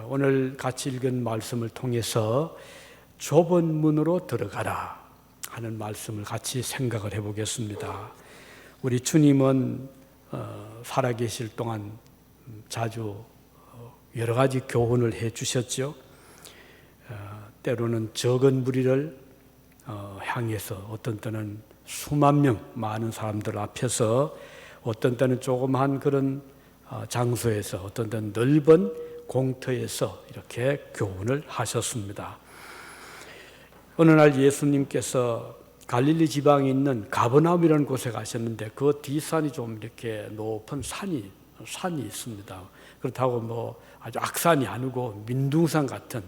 오늘 같이 읽은 말씀을 통해서 좁은 문으로 들어가라 하는 말씀을 같이 생각을 해보겠습니다. 우리 주님은 살아계실 동안 자주 여러 가지 교훈을 해주셨죠. 때로는 적은 무리를 향해서, 어떤 때는 수만 명, 많은 사람들 앞에서, 어떤 때는 조그마한 그런 장소에서, 어떤 때는 넓은 공터에서 이렇게 교훈을 하셨습니다. 어느 날 예수님께서 갈릴리 지방에 있는 가버나움이라는 곳에 가셨는데, 그 뒷산이 좀 이렇게 높은 산이 있습니다. 그렇다고 아주 악산이 아니고 민둥산 같은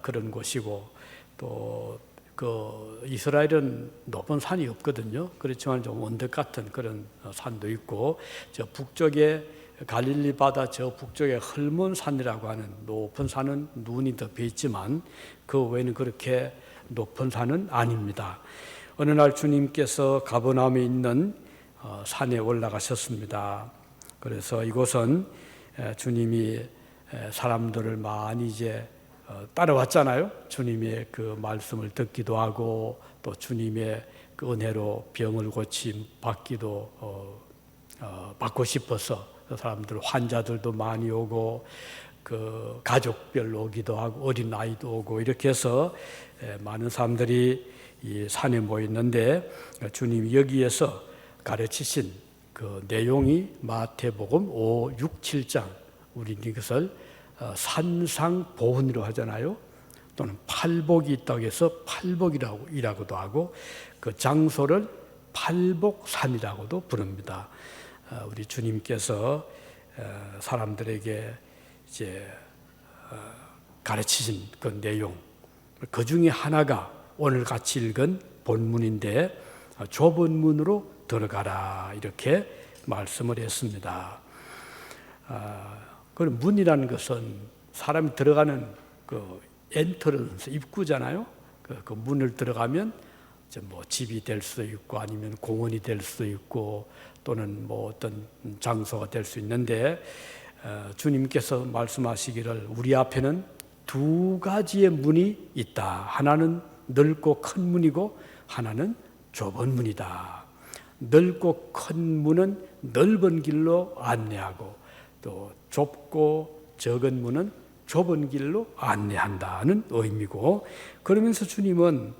그런 곳이고, 또 이스라엘은 높은 산이 없거든요. 그렇지만 좀 언덕 같은 그런 산도 있고, 저 북쪽에 갈릴리 바다 저 북쪽에 헐몬산이라고 하는 높은 산은 눈이 덮여 있지만 그 외에는 그렇게 높은 산은 아닙니다. 어느 날 주님께서 가버나움에 있는 산에 올라가셨습니다. 그래서 이곳은 주님이 사람들을 많이 이제 따라왔잖아요. 주님의 그 말씀을 듣기도 하고, 또 주님의 그 은혜로 병을 고침 받기도 받고 싶어서 사람들, 환자들도 많이 오고, 그 가족별로 오기도 하고, 어린 아이도 오고, 이렇게 해서 많은 사람들이 이 산에 모였는데, 주님이 여기에서 가르치신 그 내용이 마태복음 5, 6, 7장, 우리는 이것을 산상보훈이라고 하잖아요. 또는 팔복이 있다고 해서 팔복이라고도 하고, 그 장소를 팔복산이라고도 부릅니다. 우리 주님께서 사람들에게 이제 가르치신 그 내용, 그 중에 하나가 오늘 같이 읽은 본문인데, 좁은 문으로 들어가라 이렇게 말씀을 했습니다. 그 문이라는 것은 사람이 들어가는 그 엔터런스, 입구잖아요. 그 문을 들어가면 집이 될 수도 있고, 아니면 공원이 될 수도 있고, 또는 어떤 장소가 될 수 있는데, 주님께서 말씀하시기를 우리 앞에는 두 가지의 문이 있다. 하나는 넓고 큰 문이고 하나는 좁은 문이다. 넓고 큰 문은 넓은 길로 안내하고, 또 좁고 적은 문은 좁은 길로 안내한다는 의미고, 그러면서 주님은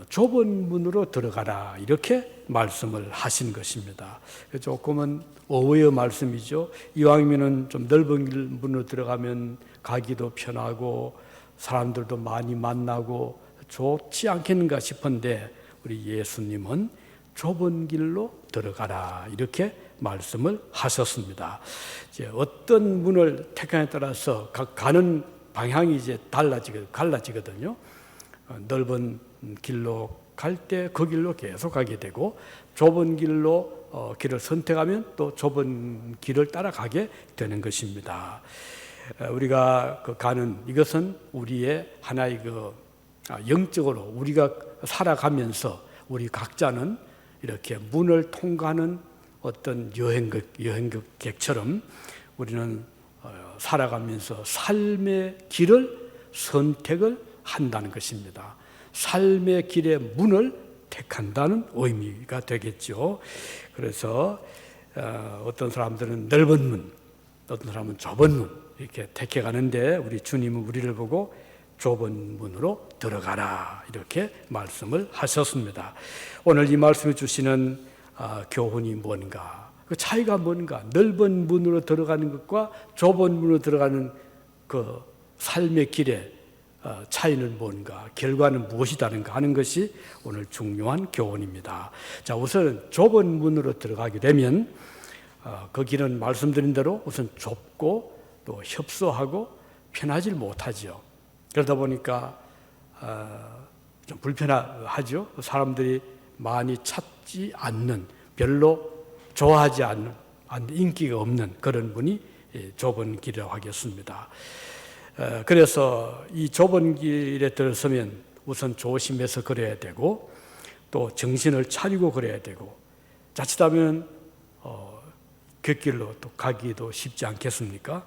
좁은 문으로 들어가라 이렇게 말씀을 하신 것입니다. 조금은 어웨어 말씀이죠. 이왕이면은 좀 넓은 문으로 들어가면 가기도 편하고 사람들도 많이 만나고 좋지 않겠는가 싶은데, 우리 예수님은 좁은 길로 들어가라 이렇게 말씀을 하셨습니다. 이제 어떤 문을 택하에 따라서 가는 방향이 이제 갈라지거든요. 넓은 길로 갈 때 그 길로 계속 가게 되고, 좁은 길로 길을 선택하면 또 좁은 길을 따라가게 되는 것입니다. 우리가 가는 이것은 우리의 하나의 영적으로 우리가 살아가면서 우리 각자는 이렇게 문을 통과하는 어떤 여행객처럼 우리는 살아가면서 삶의 길을 선택을 한다는 것입니다. 삶의 길의 문을 택한다는 의미가 되겠죠. 그래서 어떤 사람들은 넓은 문, 어떤 사람은 좁은 문 이렇게 택해가는데, 우리 주님은 우리를 보고 좁은 문으로 들어가라 이렇게 말씀을 하셨습니다. 오늘 이 말씀을 주시는 교훈이 뭔가, 그 차이가 뭔가, 넓은 문으로 들어가는 것과 좁은 문으로 들어가는 그 삶의 길의 차이는 뭔가, 결과는 무엇이다는가 하는 것이 오늘 중요한 교훈입니다. 자, 우선 좁은 문으로 들어가게 되면 그 길은 말씀드린 대로 우선 좁고 또 협소하고 편하지 못하죠. 그러다 보니까 좀 불편하죠. 사람들이 많이 찾지 않는, 별로 좋아하지 않는, 인기가 없는 그런 문이 좁은 길이라고 하겠습니다. 그래서 이 좁은 길에 들어서면 우선 조심해서 걸어야 되고, 또 정신을 차리고 걸어야 되고, 자칫하면 그 길로 또 가기도 쉽지 않겠습니까?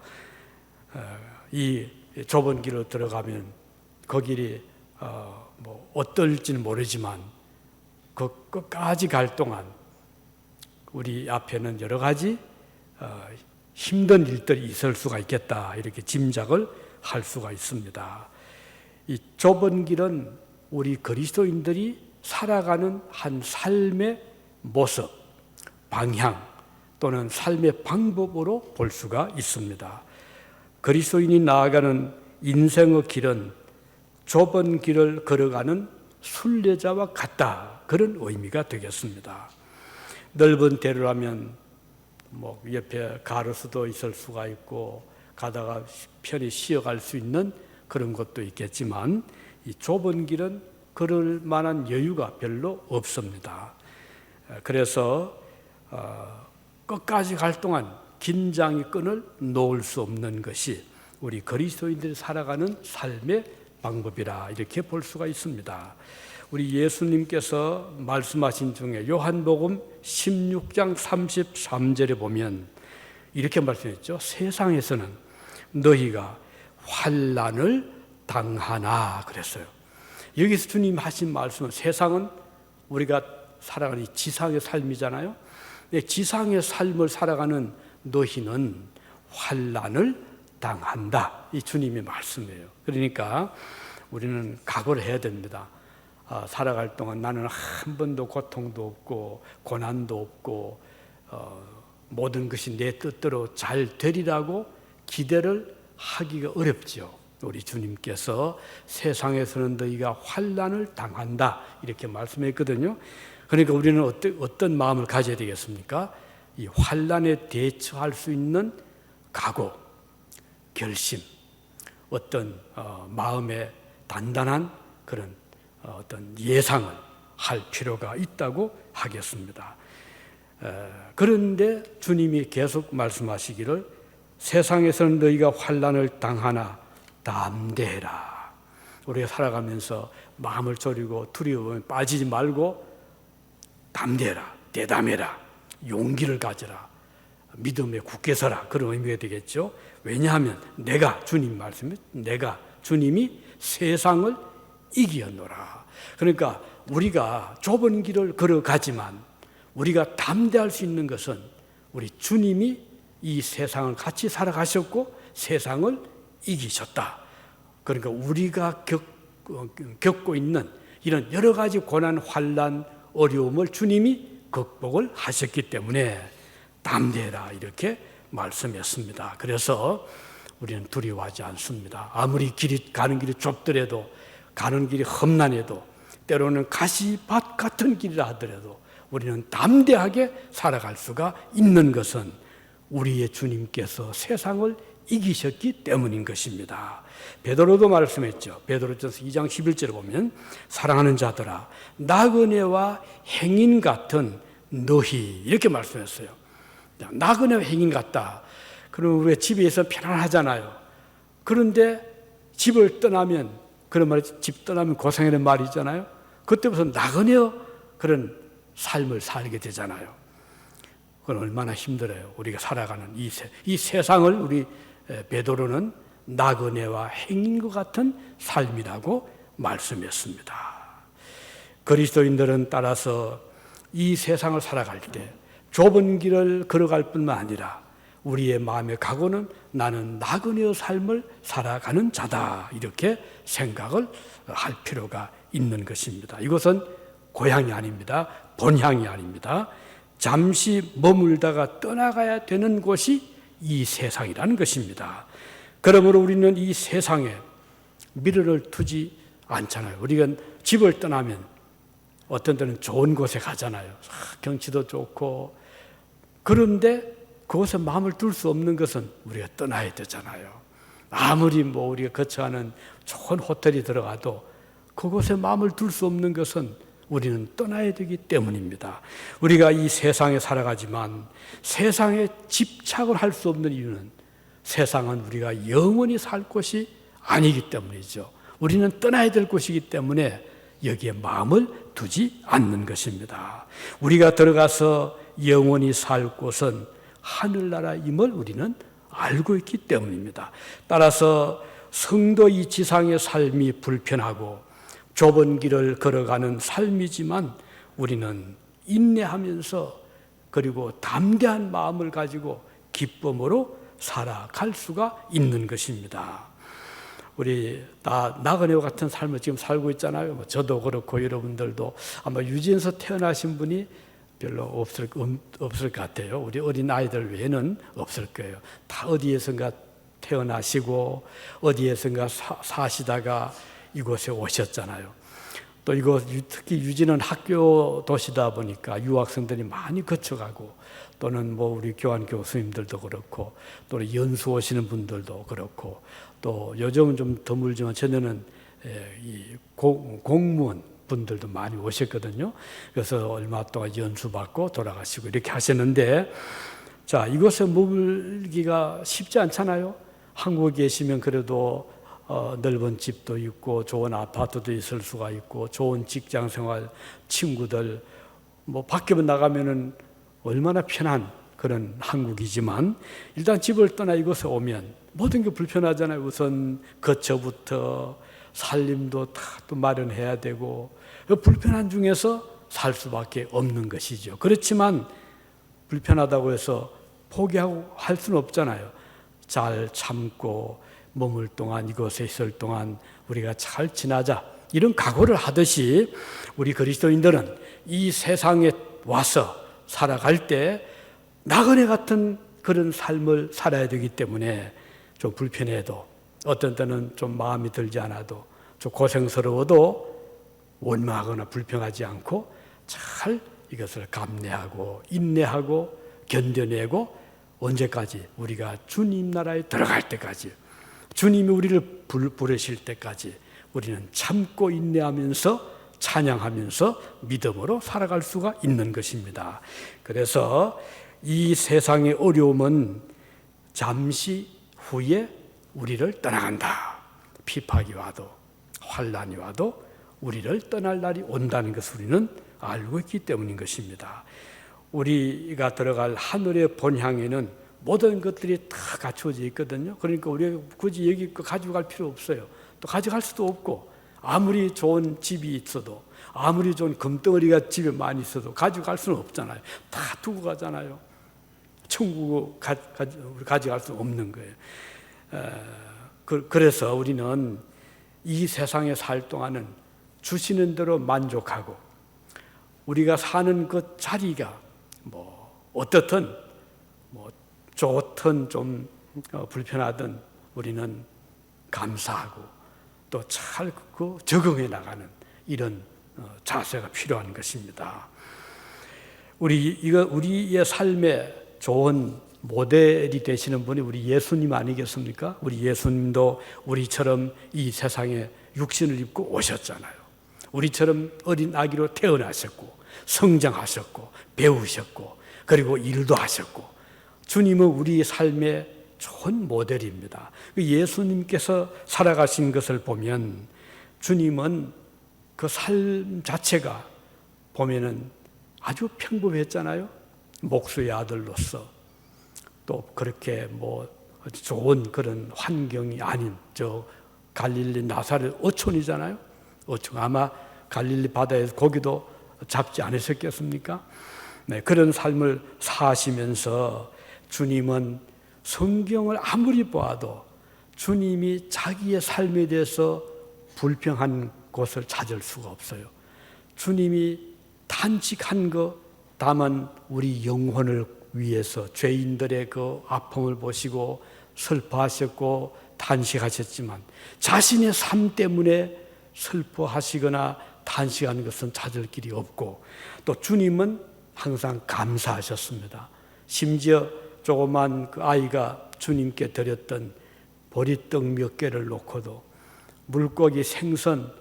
이 좁은 길로 들어가면 그 길이 어떨지는 모르지만 그 끝까지 갈 동안 우리 앞에는 여러 가지 힘든 일들이 있을 수가 있겠다, 이렇게 짐작을 할 수가 있습니다. 이 좁은 길은 우리 그리스도인들이 살아가는 한 삶의 모습, 방향 또는 삶의 방법으로 볼 수가 있습니다. 그리스도인이 나아가는 인생의 길은 좁은 길을 걸어가는 순례자와 같다, 그런 의미가 되겠습니다. 넓은 대로라면 옆에 가로수도 있을 수가 있고 가다가 편히 쉬어갈 수 있는 그런 것도 있겠지만, 이 좁은 길은 걸을 만한 여유가 별로 없습니다. 그래서 끝까지 갈 동안 긴장의 끈을 놓을 수 없는 것이 우리 그리스도인들이 살아가는 삶의 방법이라, 이렇게 볼 수가 있습니다. 우리 예수님께서 말씀하신 중에 요한복음 16장 33절에 보면 이렇게 말씀했죠. 세상에서는 너희가 환난을 당하나 그랬어요. 여기서 주님 하신 말씀은, 세상은 우리가 살아가는 이 지상의 삶이잖아요. 지상의 삶을 살아가는 너희는 환난을 당한다, 이 주님의 말씀이에요. 그러니까 우리는 각오를 해야 됩니다. 살아갈 동안 나는 한 번도 고통도 없고 고난도 없고 모든 것이 내 뜻대로 잘 되리라고 기대를 하기가 어렵죠. 우리 주님께서 세상에서는 너희가 환난을 당한다, 이렇게 말씀했거든요. 그러니까 우리는 어떤 마음을 가져야 되겠습니까? 이 환난에 대처할 수 있는 각오, 결심, 어떤 마음의 단단한 그런 어떤 예상을 할 필요가 있다고 하겠습니다. 그런데 주님이 계속 말씀하시기를, 세상에서는 너희가 환난을 당하나 담대해라. 우리가 살아가면서 마음을 졸이고 두려움에 빠지지 말고 담대해라, 대담해라, 용기를 가져라, 믿음에 굳게 서라, 그런 의미가 되겠죠. 왜냐하면 내가, 주님 말씀에 내가, 주님이 세상을 이기었노라. 그러니까 우리가 좁은 길을 걸어가지만 우리가 담대할 수 있는 것은 우리 주님이 이 세상을 같이 살아가셨고 세상을 이기셨다. 그러니까 우리가 겪고 있는 이런 여러 가지 고난, 환난, 어려움을 주님이 극복을 하셨기 때문에 담대해라, 이렇게 말씀했습니다. 그래서 우리는 두려워하지 않습니다. 아무리 가는 길이 좁더라도, 가는 길이 험난해도, 때로는 가시밭 같은 길이라 하더라도 우리는 담대하게 살아갈 수가 있는 것은 우리의 주님께서 세상을 이기셨기 때문인 것입니다. 베드로도 말씀했죠. 베드로전서 2장 11절에 보면, 사랑하는 자들아 나그네와 행인 같은 너희, 이렇게 말씀했어요. 나그네와 행인 같다. 그럼 우리가 집에 있어 편안하잖아요. 그런데 집을 떠나면, 그런 말이 집 떠나면 고생이라는 말이 있잖아요. 그때부터 나그네와 그런 삶을 살게 되잖아요. 그건 얼마나 힘들어요. 우리가 살아가는 이 세상을 우리 베드로는 나그네와 행인과 같은 삶이라고 말씀했습니다. 그리스도인들은 따라서 이 세상을 살아갈 때 좁은 길을 걸어갈 뿐만 아니라 우리의 마음의 각오는 나는 나그네의 삶을 살아가는 자다, 이렇게 생각을 할 필요가 있는 것입니다. 이것은 고향이 아닙니다. 본향이 아닙니다. 잠시 머물다가 떠나가야 되는 곳이 이 세상이라는 것입니다. 그러므로 우리는 이 세상에 미련을 두지 않잖아요. 우리가 집을 떠나면 어떤 때는 좋은 곳에 가잖아요. 경치도 좋고. 그런데 그곳에 마음을 둘 수 없는 것은 우리가 떠나야 되잖아요. 아무리 우리가 거처하는 좋은 호텔이 들어가도 그곳에 마음을 둘 수 없는 것은 우리는 떠나야 되기 때문입니다. 우리가 이 세상에 살아가지만 세상에 집착을 할 수 없는 이유는 세상은 우리가 영원히 살 곳이 아니기 때문이죠. 우리는 떠나야 될 곳이기 때문에 여기에 마음을 두지 않는 것입니다. 우리가 들어가서 영원히 살 곳은 하늘나라임을 우리는 알고 있기 때문입니다. 따라서 성도의 지상의 삶이 불편하고 좁은 길을 걸어가는 삶이지만 우리는 인내하면서 그리고 담대한 마음을 가지고 기쁨으로 살아갈 수가 있는 것입니다. 우리 다 나그네와 같은 삶을 지금 살고 있잖아요. 저도 그렇고 여러분들도 아마 유지에서 태어나신 분이 별로 없을 것 같아요. 우리 어린 아이들 외에는 없을 거예요. 다 어디에선가 태어나시고 어디에선가 사시다가 이곳에 오셨잖아요. 또 이거 특히 유지는 학교 도시다 보니까 유학생들이 많이 거쳐가고 또는 뭐 우리 교환 교수님들도 그렇고 또는 연수 오시는 분들도 그렇고 또 요즘은 좀 드물지만 전에는 이 공무원 분들도 많이 오셨거든요. 그래서 얼마 동안 연수 받고 돌아가시고 이렇게 하셨는데 자, 이곳에 머물기가 쉽지 않잖아요. 한국에 계시면 그래도 넓은 집도 있고 좋은 아파트도 있을 수가 있고 좋은 직장 생활, 친구들 뭐 밖에만 나가면은 얼마나 편한 그런 한국이지만 일단 집을 떠나 이곳에 오면 모든 게 불편하잖아요. 우선 거처부터 살림도 다 또 마련해야 되고 불편한 중에서 살 수밖에 없는 것이죠. 그렇지만 불편하다고 해서 포기하고 할 수는 없잖아요. 잘 참고 머물 동안 이곳에 있을 동안 우리가 잘 지나자 이런 각오를 하듯이 우리 그리스도인들은 이 세상에 와서 살아갈 때 나그네 같은 그런 삶을 살아야 되기 때문에 좀 불편해도 어떤 때는 좀 마음이 들지 않아도 좀 고생스러워도 원망하거나 불평하지 않고 잘 이것을 감내하고 인내하고 견뎌내고 언제까지 우리가 주님 나라에 들어갈 때까지 주님이 우리를 부르실 때까지 우리는 참고 인내하면서 찬양하면서 믿음으로 살아갈 수가 있는 것입니다. 그래서 이 세상의 어려움은 잠시 후에 우리를 떠나간다. 핍박이 와도 환난이 와도 우리를 떠날 날이 온다는 것을 우리는 알고 있기 때문인 것입니다. 우리가 들어갈 하늘의 본향에는 모든 것들이 다 갖추어져 있거든요. 그러니까 우리가 굳이 여기 가지고 갈 필요 없어요. 또 가져갈 수도 없고 아무리 좋은 집이 있어도 아무리 좋은 금덩어리가 집에 많이 있어도 가지고 갈 수는 없잖아요. 다 두고 가잖아요. 천국을 가져갈 수 없는 거예요. 그래서 우리는 이 세상에 살 동안은 주시는 대로 만족하고 우리가 사는 그 자리가 뭐 어떻든 뭐 좋든 좀 불편하든 우리는 감사하고 또 잘 적응해 나가는 이런 자세가 필요한 것입니다. 우리의 삶에 좋은 모델이 되시는 분이 우리 예수님 아니겠습니까? 우리 예수님도 우리처럼 이 세상에 육신을 입고 오셨잖아요. 우리처럼 어린 아기로 태어나셨고 성장하셨고 배우셨고 그리고 일도 하셨고 주님은 우리 삶의 좋은 모델입니다. 예수님께서 살아가신 것을 보면 주님은 그 삶 자체가 보면은 아주 평범했잖아요. 목수의 아들로서 또 그렇게 뭐 좋은 그런 환경이 아닌 저 갈릴리 나사렛 어촌이잖아요. 어촌 아마 갈릴리 바다에서 고기도 잡지 않으셨겠습니까? 네, 그런 삶을 사시면서 주님은 성경을 아무리 보아도 주님이 자기의 삶에 대해서 불평한 곳을 찾을 수가 없어요. 주님이 단식한 것 다만 우리 영혼을 위해서 죄인들의 그 아픔을 보시고 슬퍼하셨고 단식하셨지만 자신의 삶 때문에 슬퍼하시거나 단식하는 것은 찾을 길이 없고 또 주님은 항상 감사하셨습니다. 심지어 조그만 그 아이가 주님께 드렸던 보리떡 몇 개를 놓고도 물고기 생선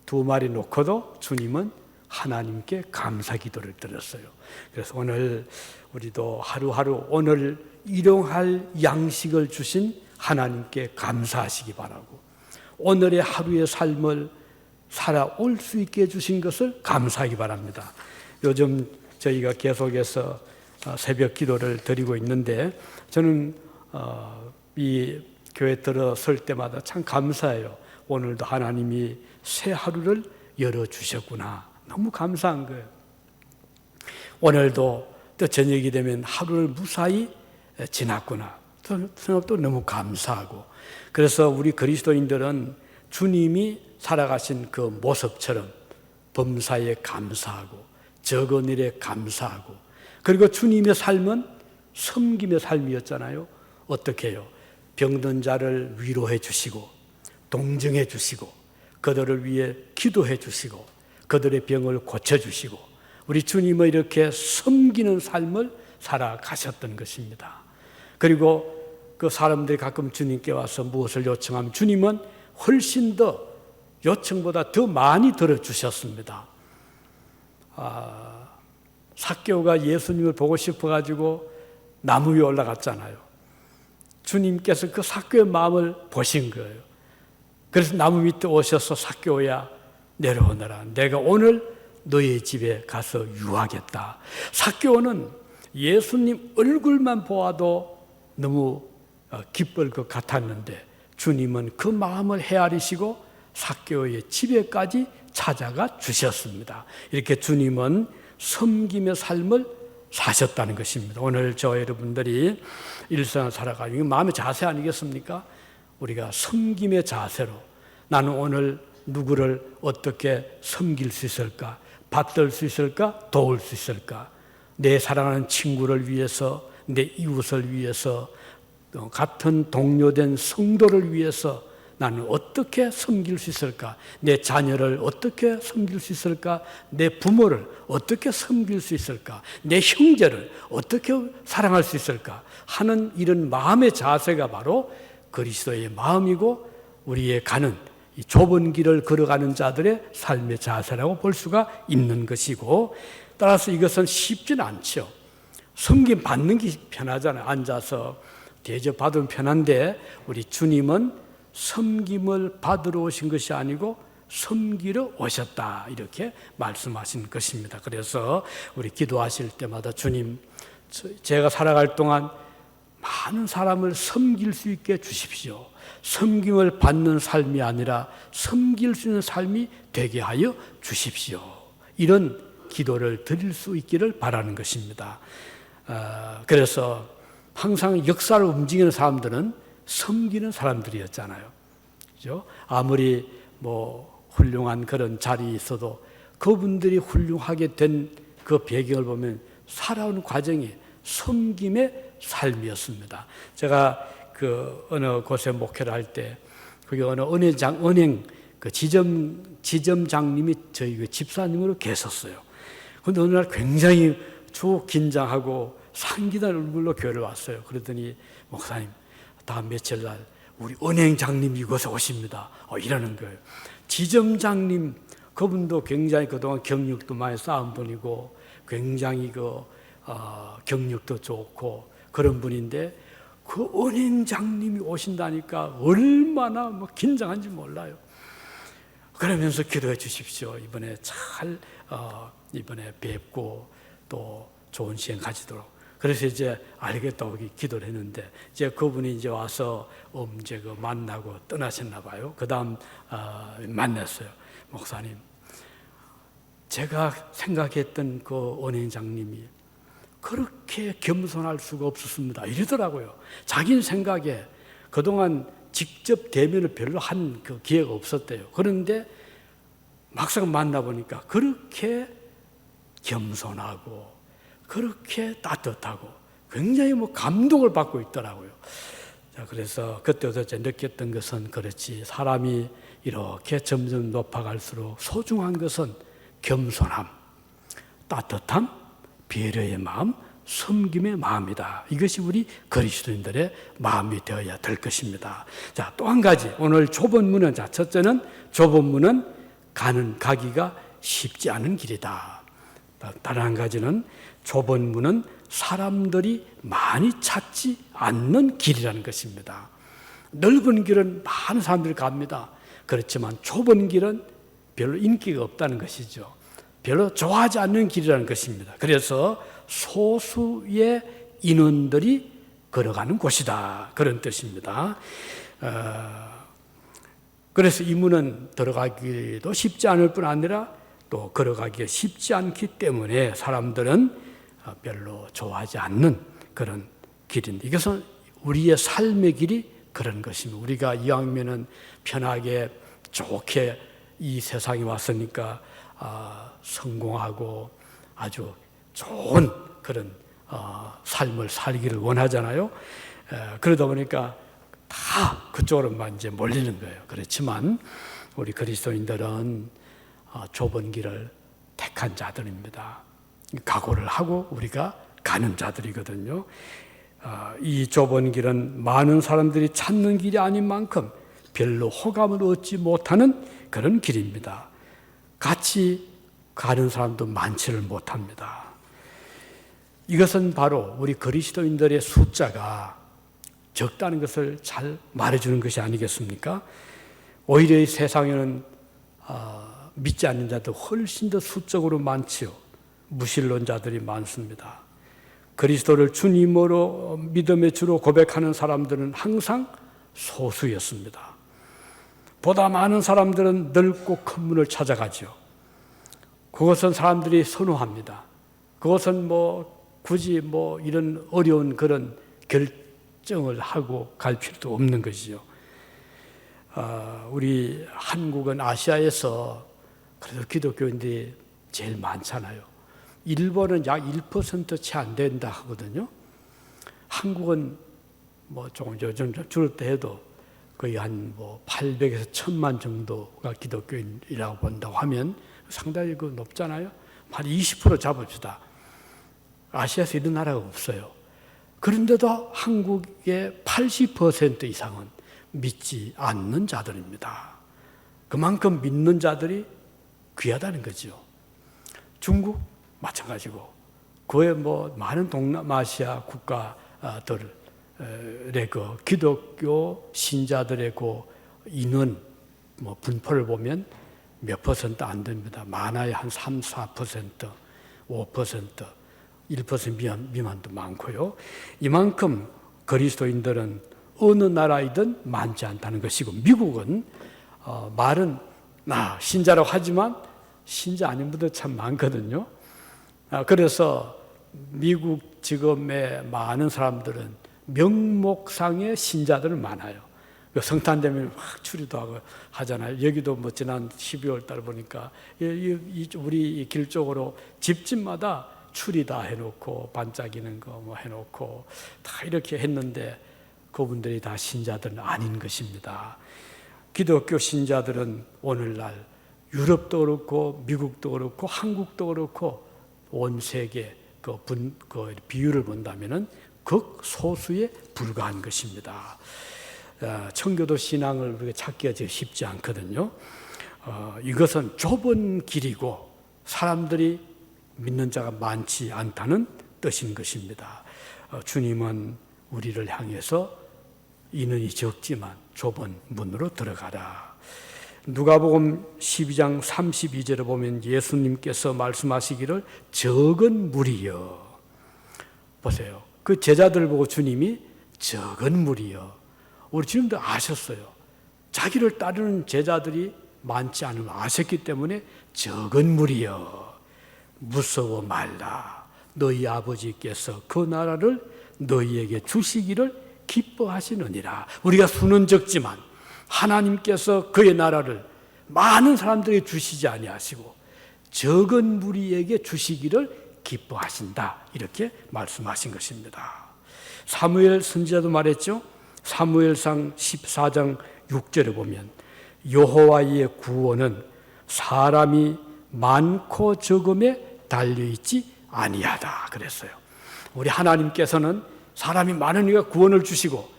2마리 놓고도 주님은 하나님께 감사 기도를 드렸어요. 그래서 오늘 우리도 하루하루 오늘 일용할 양식을 주신 하나님께 감사하시기 바라고 오늘의 하루의 삶을 살아올 수 있게 해주신 것을 감사하기 바랍니다. 요즘 저희가 계속해서 새벽 기도를 드리고 있는데 저는 이 교회 들어설 때마다 참 감사해요. 오늘도 하나님이 새 하루를 열어주셨구나. 너무 감사한 거예요. 오늘도 또 저녁이 되면 하루를 무사히 지났구나. 또 너무 감사하고. 그래서 우리 그리스도인들은 주님이 살아가신 그 모습처럼 범사에 감사하고 적은 일에 감사하고, 그리고 주님의 삶은 섬김의 삶이었잖아요. 어떻게 해요? 병든 자를 위로해 주시고 동정해 주시고 그들을 위해 기도해 주시고 그들의 병을 고쳐주시고, 우리 주님은 이렇게 섬기는 삶을 살아가셨던 것입니다. 그리고 그 사람들이 가끔 주님께 와서 무엇을 요청하면 주님은 훨씬 더 요청보다 더 많이 들어주셨습니다. 삭개오가 예수님을 보고 싶어가지고 나무 위에 올라갔잖아요. 주님께서 그 삭개오의 마음을 보신 거예요. 그래서 나무 밑에 오셔서 삭개오야 내려오너라. 내가 오늘 너의 집에 가서 유하겠다. 삭개오는 예수님 얼굴만 보아도 너무 기쁠 것 같았는데 주님은 그 마음을 헤아리시고 삭개오의 집에까지 찾아가 주셨습니다. 이렇게 주님은 섬김의 삶을 사셨다는 것입니다. 오늘 저 여러분들이 일상을 살아가는 마음의 자세 아니겠습니까? 우리가 섬김의 자세로 나는 오늘 누구를 어떻게 섬길 수 있을까? 받들 수 있을까? 도울 수 있을까? 내 사랑하는 친구를 위해서, 내 이웃을 위해서, 같은 동료된 성도를 위해서 나는 어떻게 섬길 수 있을까? 내 자녀를 어떻게 섬길 수 있을까? 내 부모를 어떻게 섬길 수 있을까? 내 형제를 어떻게 사랑할 수 있을까? 하는 이런 마음의 자세가 바로 그리스도의 마음이고 우리의 가는 이 좁은 길을 걸어가는 자들의 삶의 자세라고 볼 수가 있는 것이고, 따라서 이것은 쉽지는 않죠. 섬김 받는 게 편하잖아요. 앉아서 대접받으면 편한데 우리 주님은 섬김을 받으러 오신 것이 아니고 섬기러 오셨다, 이렇게 말씀하신 것입니다. 그래서 우리 기도하실 때마다 주님, 제가 살아갈 동안 많은 사람을 섬길 수 있게 주십시오. 섬김을 받는 삶이 아니라 섬길 수 있는 삶이 되게 하여 주십시오. 이런 기도를 드릴 수 있기를 바라는 것입니다. 그래서 항상 역사를 움직이는 사람들은 섬기는 사람들이었잖아요. 그죠? 아무리 훌륭한 그런 자리에 있어도 그분들이 훌륭하게 된 그 배경을 보면 살아온 과정이 섬김의 삶이었습니다. 제가 그 어느 곳에 목회를 할 때 그게 어느 은행 그 지점장님이 저희 그 집사님으로 계셨어요. 그런데 어느 날 굉장히 긴장하고 상기된 얼굴로 교회를 왔어요. 그러더니 목사님, 다음 며칠 날 우리 은행장님이 이곳에 오십니다. 이러는 거예요. 지점장님, 그분도 굉장히 그동안 경력도 많이 쌓은 분이고 굉장히 경력도 좋고 그런 분인데 그 은행장님이 오신다니까 얼마나 긴장한지 몰라요. 그러면서 기도해 주십시오. 이번에 이번에 뵙고 또 좋은 시간 가지도록. 그래서 이제 알겠다고 기도를 했는데 이제 그분이 이제 와서 만나고 떠나셨나 봐요. 그 다음 만났어요. 목사님, 제가 생각했던 그 은행장님이 그렇게 겸손할 수가 없었습니다, 이러더라고요. 자기는 생각에 그동안 직접 대면을 별로 한 그 기회가 없었대요. 그런데 막상 만나보니까 그렇게 겸손하고 그렇게 따뜻하고 굉장히 감동을 받고 있더라고요. 자, 그래서 그때부터 느꼈던 것은 그렇지, 사람이 이렇게 점점 높아갈수록 소중한 것은 겸손함, 따뜻함, 배려의 마음, 섬김의 마음이다. 이것이 우리 그리스도인들의 마음이 되어야 될 것입니다. 자, 또 한 가지, 오늘 좁은 문은, 첫째는 좁은 문은 가기가 쉽지 않은 길이다. 다른 한 가지는 좁은 문은 사람들이 많이 찾지 않는 길이라는 것입니다. 넓은 길은 많은 사람들이 갑니다. 그렇지만 좁은 길은 별로 인기가 없다는 것이죠. 별로 좋아하지 않는 길이라는 것입니다. 그래서 소수의 인원들이 걸어가는 곳이다. 그런 뜻입니다. 그래서 이 문은 들어가기도 쉽지 않을 뿐 아니라 또 걸어가기가 쉽지 않기 때문에 사람들은 별로 좋아하지 않는 그런 길인데, 이것은 우리의 삶의 길이 그런 것입니다. 우리가 이왕이면은 편하게 좋게 이 세상에 왔으니까 성공하고 아주 좋은 그런 삶을 살기를 원하잖아요. 그러다 보니까 다 그쪽으로만 이제 몰리는 거예요. 그렇지만 우리 그리스도인들은 좁은 길을 택한 자들입니다. 각오를 하고 우리가 가는 자들이거든요. 이 좁은 길은 많은 사람들이 찾는 길이 아닌 만큼 별로 호감을 얻지 못하는 그런 길입니다. 같이 가는 사람도 많지를 못합니다. 이것은 바로 우리 그리스도인들의 숫자가 적다는 것을 잘 말해주는 것이 아니겠습니까? 오히려 이 세상에는 믿지 않는 자들 훨씬 더 수적으로 많지요. 무신론자들이 많습니다. 그리스도를 주님으로 믿음의 주로 고백하는 사람들은 항상 소수였습니다. 보다 많은 사람들은 넓고 큰 문을 찾아가죠. 그것은 사람들이 선호합니다. 그것은 굳이 이런 어려운 그런 결정을 하고 갈 필요도 없는 것이죠. 우리 한국은 아시아에서 그래도 기독교인들이 제일 많잖아요. 일본은 약 1% 채 안 된다 하거든요. 한국은 조금 줄을 때 해도 거의 한 800에서 1000만 정도가 기독교인이라고 본다고 하면 상당히 높잖아요. 한 20% 잡읍시다. 아시아에서 이런 나라가 없어요. 그런데도 한국의 80% 이상은 믿지 않는 자들입니다. 그만큼 믿는 자들이 귀하다는 거죠. 중국 마찬가지고, 그외 많은 동남아시아 국가들의 그 기독교 신자들의 그 인원 분포를 보면 몇 퍼센트 안 됩니다. 많아야 한 3, 4%, 5%, 1% 미만도 많고요. 이만큼 그리스도인들은 어느 나라이든 많지 않다는 것이고, 미국은 말은 신자라고 하지만 신자 아닌 분들 참 많거든요. 그래서 미국 지금의 많은 사람들은 명목상의 신자들은 많아요. 성탄 되면 막 추리도 하고 하잖아요. 여기도 지난 12월 달 보니까 우리 길 쪽으로 집집마다 추리 다 해놓고 반짝이는 거 해놓고 다 이렇게 했는데 그분들이 다 신자들은 아닌 것입니다. 기독교 신자들은 오늘날 유럽도 그렇고 미국도 그렇고 한국도 그렇고 온 세계 그 비율을 본다면은 극소수에 불과한 것입니다. 청교도 신앙을 우리가 찾기가 쉽지 않거든요. 이것은 좁은 길이고 사람들이 믿는 자가 많지 않다는 뜻인 것입니다. 주님은 우리를 향해서 인원이 적지만 좁은 문으로 들어가라. 누가복음 12장 32절에 보면 예수님께서 말씀하시기를 적은 무리여. 보세요. 그 제자들 보고 주님이 적은 무리여. 우리 주님도 아셨어요. 자기를 따르는 제자들이 많지 않음을 아셨기 때문에 적은 무리여. 무서워 말라. 너희 아버지께서 그 나라를 너희에게 주시기를 기뻐하시느니라. 우리가 수는 적지만 하나님께서 그의 나라를 많은 사람들에게 주시지 아니하시고 적은 무리에게 주시기를 기뻐하신다. 이렇게 말씀하신 것입니다. 사무엘 선지자도 말했죠. 사무엘상 14장 6절에 보면 여호와의 구원은 사람이 많고 적음에 달려있지 아니하다 그랬어요. 우리 하나님께서는 사람이 많으니까 구원을 주시고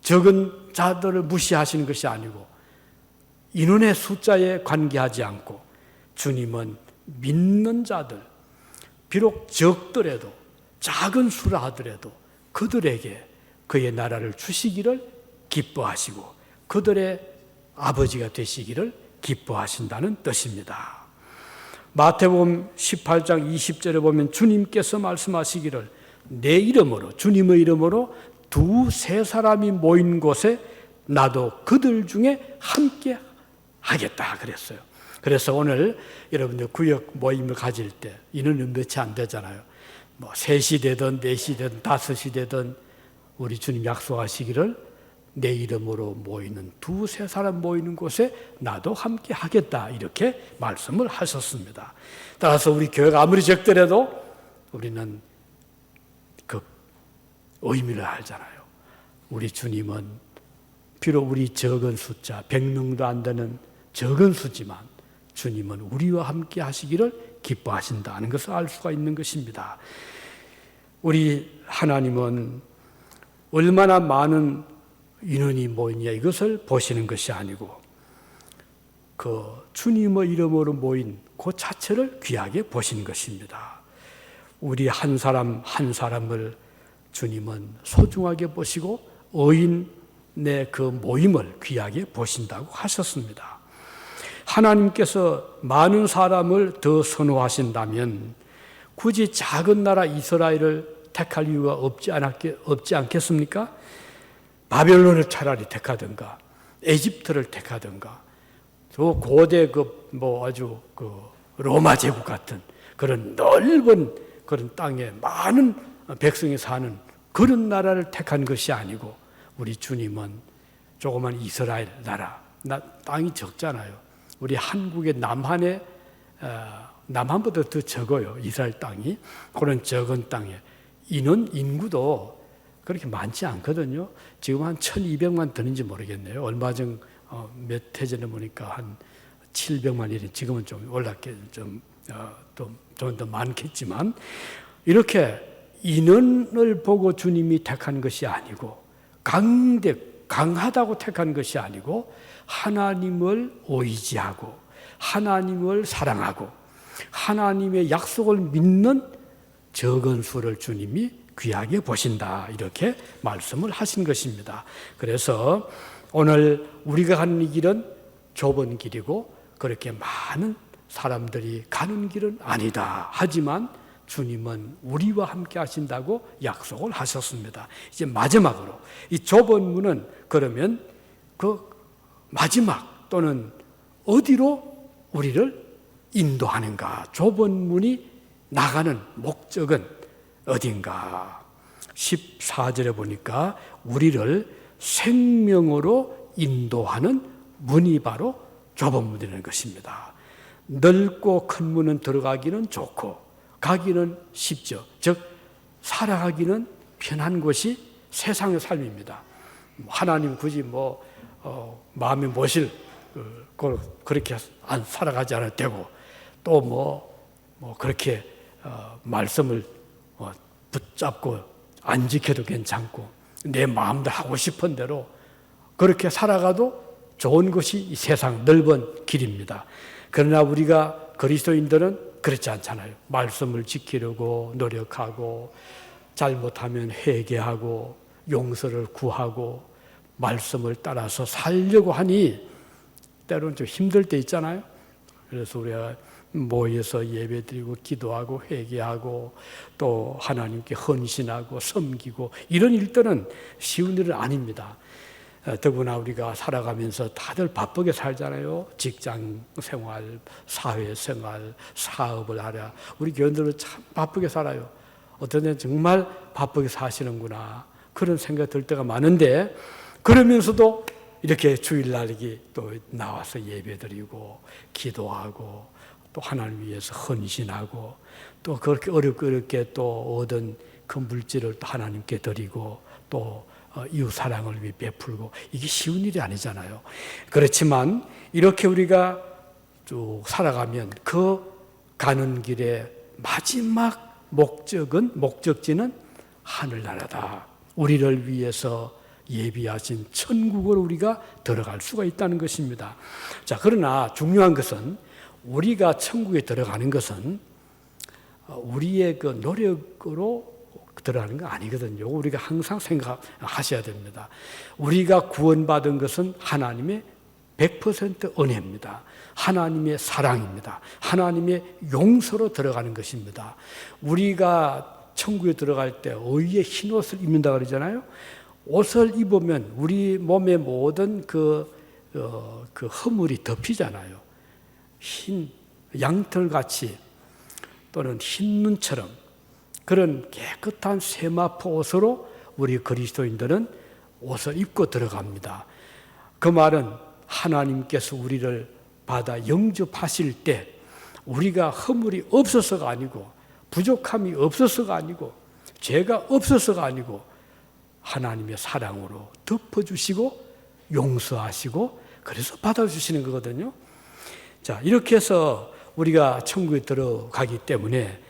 적은 자들을 무시하시는 것이 아니고 인원의 숫자에 관계하지 않고 주님은 믿는 자들, 비록 적더라도 작은 수라 하더라도 그들에게 그의 나라를 주시기를 기뻐하시고 그들의 아버지가 되시기를 기뻐하신다는 뜻입니다. 마태복음 18장 20절에 보면 주님께서 말씀하시기를 내 이름으로, 주님의 이름으로 두세 사람이 모인 곳에 나도 그들 중에 함께 하겠다 그랬어요. 그래서 오늘 여러분들 구역 모임을 가질 때 인원이 몇이 안 되잖아요. 뭐 3시 되든 4시 되든 5시 되든 우리 주님 약속하시기를 내 이름으로 모이는 두세 사람 모이는 곳에 나도 함께 하겠다 이렇게 말씀을 하셨습니다. 따라서 우리 교회가 아무리 적더라도 우리는 그 의미를 알잖아요. 우리 주님은 비록 우리 적은 숫자 100명도 안 되는 적은 수지만 주님은 우리와 함께 하시기를 기뻐하신다는 것을 알 수가 있는 것입니다. 우리 하나님은 얼마나 많은 인원이 모이냐 이것을 보시는 것이 아니고 그 주님의 이름으로 모인 그 자체를 귀하게 보신 것입니다. 우리 한 사람 한 사람을 주님은 소중하게 보시고 의인의 그 모임을 귀하게 보신다고 하셨습니다. 하나님께서 많은 사람을 더 선호하신다면 굳이 작은 나라 이스라엘을 택할 이유가 없지 않겠습니까? 바벨론을 차라리 택하든가 에집트를 택하든가 저 고대 아주 로마 제국 같은 그런 넓은 그런 땅에 많은 백성이 사는 그런 나라를 택한 것이 아니고 우리 주님은 조그만 이스라엘 나라 땅이 적잖아요. 우리 한국의 남한보다 더 적어요. 이스라엘 땅이. 그런 적은 땅에 인구도 그렇게 많지 않거든요. 지금 한 1200만 되는지 모르겠네요. 얼마 전 몇 해 전에 보니까 한 700만이 지금은 좀 올랐게 좀 더 많겠지만 이렇게 인원을 보고 주님이 택한 것이 아니고 강하다고 택한 것이 아니고 하나님을 의지하고 하나님을 사랑하고 하나님의 약속을 믿는 적은 수를 주님이 귀하게 보신다 이렇게 말씀을 하신 것입니다. 그래서 오늘 우리가 가는 이 길은 좁은 길이고 그렇게 많은 사람들이 가는 길은 아니다. 하지만 주님은 우리와 함께 하신다고 약속을 하셨습니다. 이제 마지막으로 이 좁은 문은 그러면 그 마지막 또는 어디로 우리를 인도하는가? 좁은 문이 나가는 목적은 어딘가? 14절에 보니까 우리를 생명으로 인도하는 문이 바로 좁은 문이라는 것입니다. 넓고 큰 문은 들어가기는 좋고 가기는 쉽죠. 즉 살아가기는 편한 것이 세상의 삶입니다. 하나님 굳이 마음에 모실 그렇게 안 살아가지 않아도 되고 또 그렇게 말씀을 붙잡고 안 지켜도 괜찮고 내 마음대로 하고 싶은 대로 그렇게 살아가도 좋은 것이 이 세상 넓은 길입니다. 그러나 우리가 그리스도인들은 그렇지 않잖아요. 말씀을 지키려고 노력하고 잘못하면 회개하고 용서를 구하고 말씀을 따라서 살려고 하니 때로는 좀 힘들 때 있잖아요. 그래서 우리가 모여서 예배드리고 기도하고 회개하고 또 하나님께 헌신하고 섬기고 이런 일들은 쉬운 일은 아닙니다. 더구나 우리가 살아가면서 다들 바쁘게 살잖아요. 직장 생활, 사회 생활, 사업을 하랴. 우리 교인들은 참 바쁘게 살아요. 어떤 데는 정말 바쁘게 사시는구나 그런 생각이 들 때가 많은데 그러면서도 이렇게 주일날 또 나와서 예배드리고 기도하고 또 하나님 위해서 헌신하고 또 그렇게 어렵게 또 얻은 그 물질을 또 하나님께 드리고 또 이웃 사랑을 위해 베풀고 이게 쉬운 일이 아니잖아요. 그렇지만 이렇게 우리가 쭉 살아가면 그 가는 길의 마지막 목적지는 하늘나라다. 우리를 위해서 예비하신 천국으로 우리가 들어갈 수가 있다는 것입니다. 자, 그러나 중요한 것은 우리가 천국에 들어가는 것은 우리의 그 노력으로 들어가는 거 아니거든요. 우리가 항상 생각하셔야 됩니다. 우리가 구원받은 것은 하나님의 100% 은혜입니다. 하나님의 사랑입니다. 하나님의 용서로 들어가는 것입니다. 우리가 천국에 들어갈 때 의의 흰옷을 입는다 그러잖아요. 옷을 입으면 우리 몸의 모든 그 허물이 덮이잖아요. 흰 양털같이 또는 흰 눈처럼 그런 깨끗한 세마포 옷으로 우리 그리스도인들은 옷을 입고 들어갑니다. 그 말은 하나님께서 우리를 받아 영접하실 때 우리가 허물이 없어서가 아니고 부족함이 없어서가 아니고 죄가 없어서가 아니고 하나님의 사랑으로 덮어주시고 용서하시고 그래서 받아주시는 거거든요. 자, 이렇게 해서 우리가 천국에 들어가기 때문에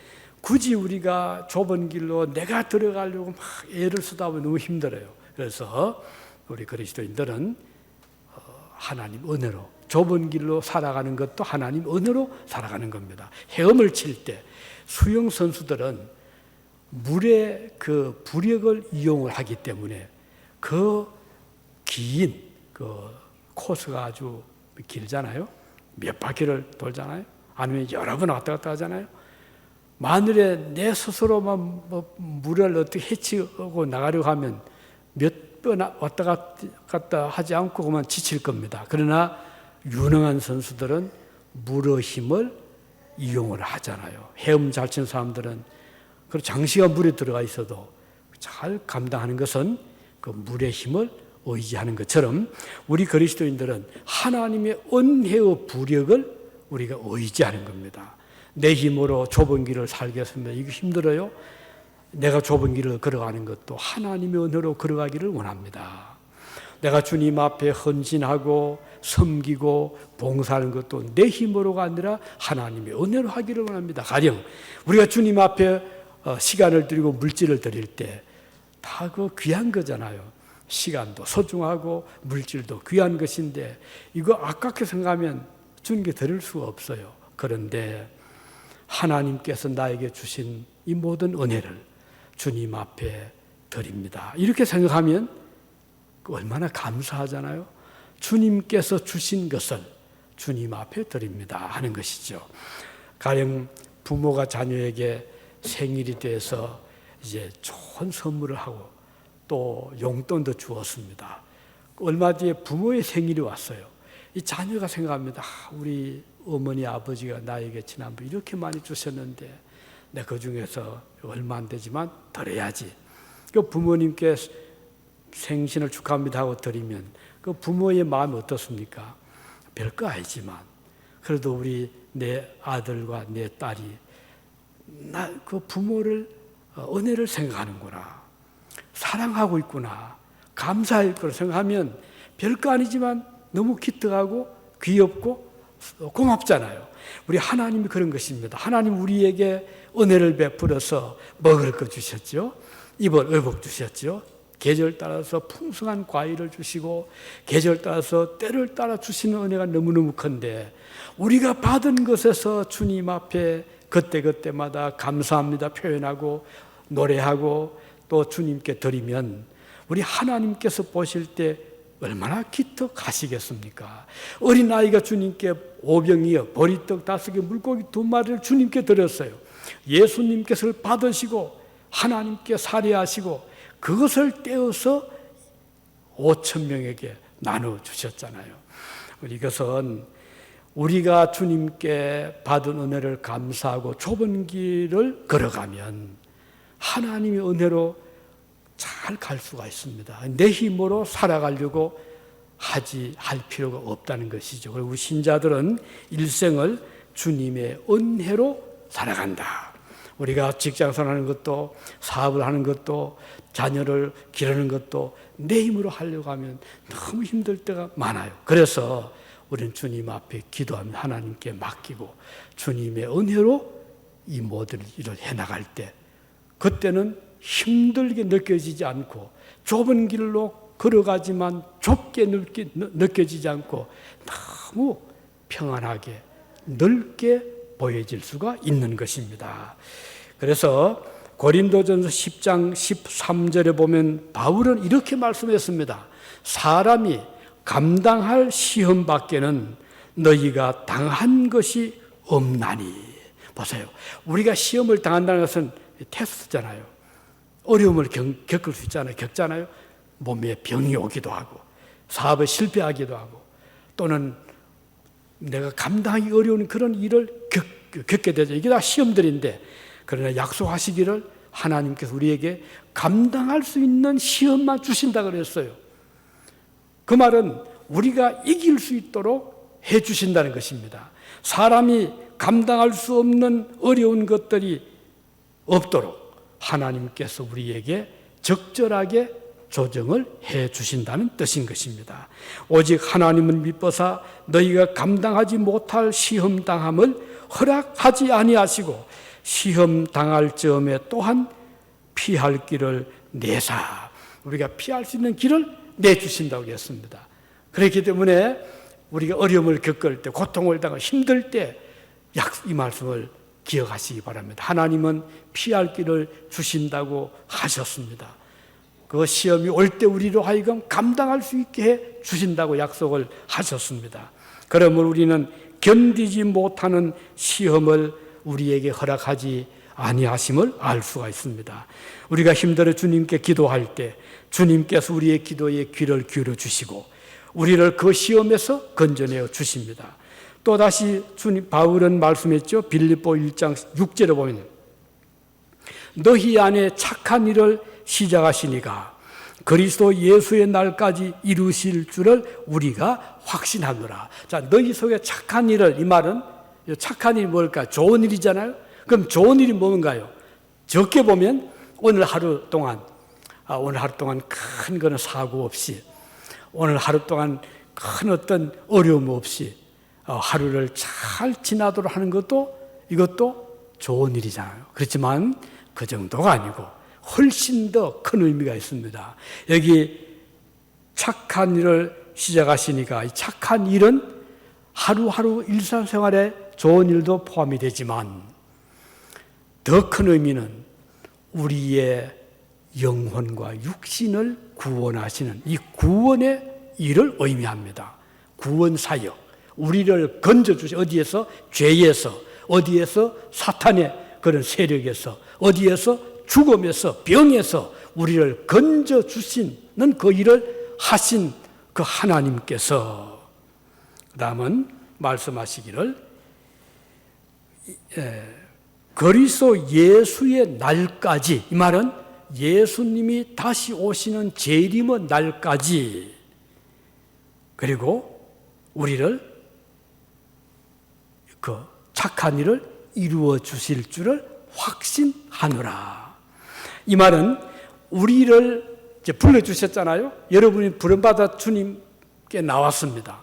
굳이 우리가 좁은 길로 내가 들어가려고 막 애를 쓰다 보면 너무 힘들어요. 그래서 우리 그리스도인들은 하나님 은혜로 좁은 길로 살아가는 것도 하나님 은혜로 살아가는 겁니다. 헤엄을 칠 때 수영 선수들은 물의 그 부력을 이용을 하기 때문에 그 긴 그 코스가 아주 길잖아요. 몇 바퀴를 돌잖아요. 아니면 여러 번 왔다 갔다 하잖아요. 만일에 내 스스로만 물을 어떻게 헤치고 나가려고 하면 몇 번 왔다 갔다 하지 않고 그만 지칠 겁니다. 그러나 유능한 선수들은 물의 힘을 이용을 하잖아요. 헤엄 잘 치는 사람들은 장시간 물에 들어가 있어도 잘 감당하는 것은 그 물의 힘을 의지하는 것처럼 우리 그리스도인들은 하나님의 은혜의 부력을 우리가 의지하는 겁니다. 내 힘으로 좁은 길을 살겠습니다. 이거 힘들어요. 내가 좁은 길을 걸어가는 것도 하나님의 은혜로 걸어가기를 원합니다. 내가 주님 앞에 헌신하고 섬기고 봉사하는 것도 내 힘으로가 아니라 하나님의 은혜로 하기를 원합니다. 가령 우리가 주님 앞에 시간을 드리고 물질을 드릴 때 다 그 귀한 거잖아요. 시간도 소중하고 물질도 귀한 것인데 이거 아깝게 생각하면 주님께 드릴 수가 없어요. 그런데 하나님께서 나에게 주신 이 모든 은혜를 주님 앞에 드립니다. 이렇게 생각하면 얼마나 감사하잖아요. 주님께서 주신 것을 주님 앞에 드립니다 하는 것이죠. 가령 부모가 자녀에게 생일이 돼서 이제 좋은 선물을 하고 또 용돈도 주었습니다. 얼마 뒤에 부모의 생일이 왔어요. 이 자녀가 생각합니다. 우리 어머니 아버지가 나에게 지난번 이렇게 많이 주셨는데 내가 그 중에서 얼마 안 되지만 드려야지. 그 부모님께 생신을 축하합니다 하고 드리면 그 부모의 마음이 어떻습니까? 별거 아니지만 그래도 내 아들과 내 딸이 그 부모를 은혜를 생각하는구나, 사랑하고 있구나, 감사할 걸 생각하면 별거 아니지만 너무 기특하고 귀엽고 고맙잖아요. 우리 하나님이 그런 것입니다. 하나님 우리에게 은혜를 베풀어서 먹을 거 주셨죠. 입을 의복 주셨죠. 계절 따라서 풍성한 과일을 주시고 계절 따라서 때를 따라 주시는 은혜가 너무너무 큰데 우리가 받은 것에서 주님 앞에 그때그때마다 감사합니다 표현하고 노래하고 또 주님께 드리면 우리 하나님께서 보실 때 얼마나 기특하시겠습니까? 어린아이가 주님께 오병이어 보리떡 5개 물고기 2마리를 주님께 드렸어요. 예수님께서 받으시고 하나님께 살해하시고 그것을 떼어서 5,000명에게 나눠주셨잖아요. 이것은 우리가 주님께 받은 은혜를 감사하고 좁은 길을 걸어가면 하나님의 은혜로 잘 갈 수가 있습니다. 내 힘으로 살아가려고 할 필요가 없다는 것이죠. 그리고 신자들은 일생을 주님의 은혜로 살아간다. 우리가 직장생활하는 것도 사업을 하는 것도 자녀를 기르는 것도 내 힘으로 하려고 하면 너무 힘들 때가 많아요. 그래서 우리는 주님 앞에 기도하며 하나님께 맡기고 주님의 은혜로 이 모든 일을 해나갈 때 그때는 힘들게 느껴지지 않고 좁은 길로 걸어가지만 좁게 느껴지지 않고 너무 평안하게 넓게 보여질 수가 있는 것입니다. 그래서 고린도전서 10장 13절에 보면 바울은 이렇게 말씀했습니다. 사람이 감당할 시험 밖에는 너희가 당한 것이 없나니. 보세요. 우리가 시험을 당한다는 것은 테스트잖아요. 어려움을 겪을 수 있잖아요. 겪잖아요. 몸에 병이 오기도 하고 사업에 실패하기도 하고 또는 내가 감당하기 어려운 그런 일을 겪게 되죠. 이게 다 시험들인데, 그러나 약속하시기를 하나님께서 우리에게 감당할 수 있는 시험만 주신다 그랬어요. 그 말은 우리가 이길 수 있도록 해 주신다는 것입니다. 사람이 감당할 수 없는 어려운 것들이 없도록 하나님께서 우리에게 적절하게 조정을 해 주신다는 뜻인 것입니다. 오직 하나님은 미뻐사 너희가 감당하지 못할 시험 당함을 허락하지 아니하시고 시험 당할 점에 또한 피할 길을 내사, 우리가 피할 수 있는 길을 내주신다고 했습니다. 그렇기 때문에 우리가 어려움을 겪을 때, 고통을 당하고 힘들 때 이 말씀을 기억하시기 바랍니다. 하나님은 피할 길을 주신다고 하셨습니다. 그 시험이 올 때 우리로 하여금 감당할 수 있게 해 주신다고 약속을 하셨습니다. 그러므로 우리는 견디지 못하는 시험을 우리에게 허락하지 아니하심을 알 수가 있습니다. 우리가 힘들어 주님께 기도할 때 주님께서 우리의 기도에 귀를 기울여 주시고 우리를 그 시험에서 건져내어 주십니다. 또다시 주님 바울은 말씀했죠. 빌립보 1장 6절에 보면 너희 안에 착한 일을 시작하시니가 그리스도 예수의 날까지 이루실 줄을 우리가 확신하노라. 자, 너희 속에 착한 일을, 이 말은 착한 일이 뭘까? 좋은 일이잖아요. 그럼 좋은 일이 뭔가요? 적게 보면 오늘 하루 동안 큰 거는 사고 없이, 오늘 하루 동안 큰 어떤 어려움 없이 하루를 잘 지나도록 하는 것도, 이것도 좋은 일이잖아요. 그렇지만 그 정도가 아니고 훨씬 더 큰 의미가 있습니다. 여기 착한 일을 시작하시니까 이 착한 일은 하루하루 일상생활에 좋은 일도 포함이 되지만 더 큰 의미는 우리의 영혼과 육신을 구원하시는 이 구원의 일을 의미합니다. 구원 사역, 우리를 건져주시, 어디에서? 죄에서, 어디에서? 사탄의 그런 세력에서, 어디에서? 죽음에서, 병에서 우리를 건져주시는 그 일을 하신 그 하나님께서, 그 다음은 말씀하시기를 그리스도 예수의 날까지, 이 말은 예수님이 다시 오시는 재림의 날까지, 그리고 우리를 그 착한 일을 이루어 주실 줄을 확신하노라. 이 말은 우리를 이제 불러주셨잖아요. 여러분이 부름받아 주님께 나왔습니다.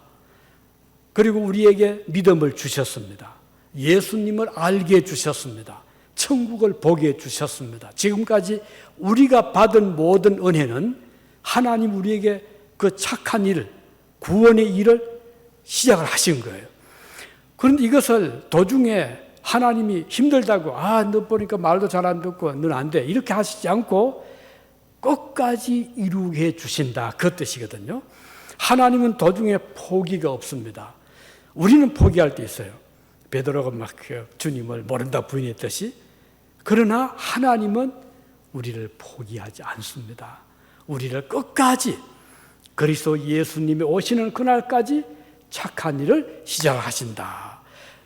그리고 우리에게 믿음을 주셨습니다. 예수님을 알게 해주셨습니다. 천국을 보게 해주셨습니다. 지금까지 우리가 받은 모든 은혜는 하나님 우리에게 그 착한 일, 구원의 일을 시작을 하신 거예요. 그런데 이것을 도중에 하나님이 힘들다고, 너 보니까 말도 잘 안 듣고 너는 안 돼, 이렇게 하시지 않고 끝까지 이루게 해 주신다, 그 뜻이거든요. 하나님은 도중에 포기가 없습니다. 우리는 포기할 때 있어요. 베드로가 막 주님을 모른다 부인했듯이. 그러나 하나님은 우리를 포기하지 않습니다. 우리를 끝까지 그리스도 예수님이 오시는 그날까지 착한 일을 시작하신다.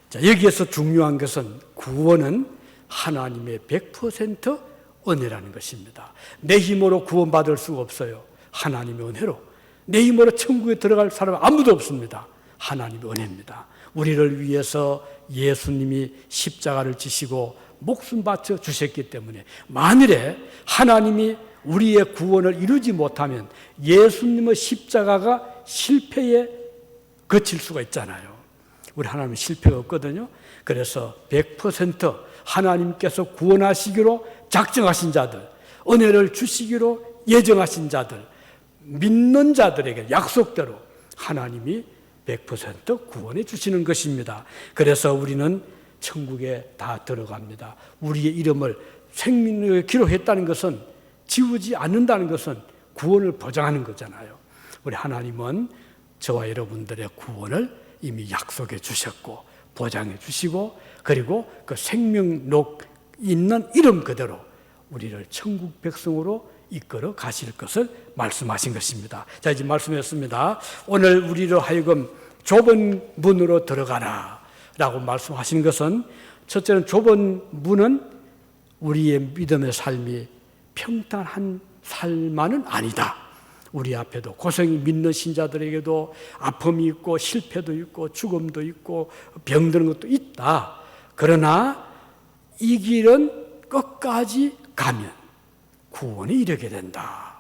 자, 여기에서 중요한 것은 구원은 하나님의 100% 은혜라는 것입니다. 내 힘으로 구원받을 수가 없어요. 하나님의 은혜로. 내 힘으로 천국에 들어갈 사람은 아무도 없습니다. 하나님의 은혜입니다. 우리를 위해서 예수님이 십자가를 지시고 목숨 바쳐 주셨기 때문에 만일에 하나님이 우리의 구원을 이루지 못하면 예수님의 십자가가 실패에 그칠 수가 있잖아요. 우리 하나님은 실패가 없거든요. 그래서 100% 하나님께서 구원하시기로 작정하신 자들, 은혜를 주시기로 예정하신 자들, 믿는 자들에게 약속대로 하나님이 100% 구원해 주시는 것입니다. 그래서 우리는 천국에 다 들어갑니다. 우리의 이름을 생명에 기록했다는 것은, 지우지 않는다는 것은 구원을 보장하는 거잖아요. 우리 하나님은 저와 여러분들의 구원을 이미 약속해 주셨고 보장해 주시고, 그리고 그 생명록 있는 이름 그대로 우리를 천국 백성으로 이끌어 가실 것을 말씀하신 것입니다. 자, 이제 말씀했습니다. 오늘 우리로 하여금 좁은 문으로 들어가라 라고 말씀하신 것은, 첫째는 좁은 문은 우리의 믿음의 삶이 평탄한 삶만은 아니다. 우리 앞에도 고생이 믿는 신자들에게도 아픔이 있고 실패도 있고 죽음도 있고 병드는 것도 있다. 그러나 이 길은 끝까지 가면 구원에 이르게 된다.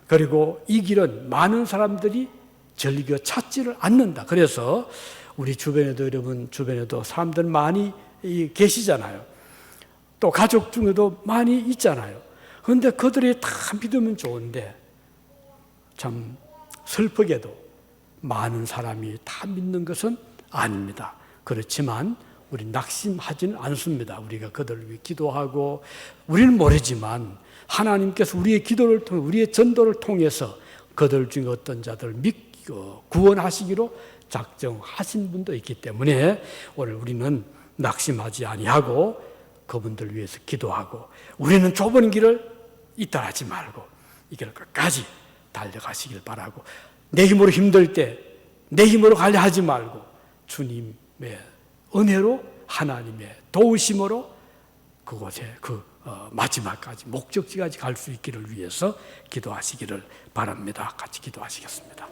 그리고 이 길은 많은 사람들이 즐겨 찾지를 않는다. 그래서 우리 주변에도, 여러분 주변에도 사람들 많이 계시잖아요. 또 가족 중에도 많이 있잖아요. 그런데 그들이 다 믿으면 좋은데 참 슬프게도 많은 사람이 다 믿는 것은 아닙니다. 그렇지만 우리 낙심하지는 않습니다. 우리가 그들을 위해 기도하고, 우리는 모르지만 하나님께서 우리의 기도를 통해, 우리의 전도를 통해서 그들 중에 어떤 자들을 믿고 구원하시기로 작정하신 분도 있기 때문에 오늘 우리는 낙심하지 아니하고 그분들 위해서 기도하고, 우리는 좁은 길을 이탈하지 말고 이 길을 끝까지 달려가시길 바라고, 내 힘으로 힘들 때 내 힘으로 가려 하지 말고 주님의 은혜로, 하나님의 도우심으로 그곳에 마지막까지 목적지까지 갈 수 있기를 위해서 기도하시기를 바랍니다. 같이 기도하시겠습니다.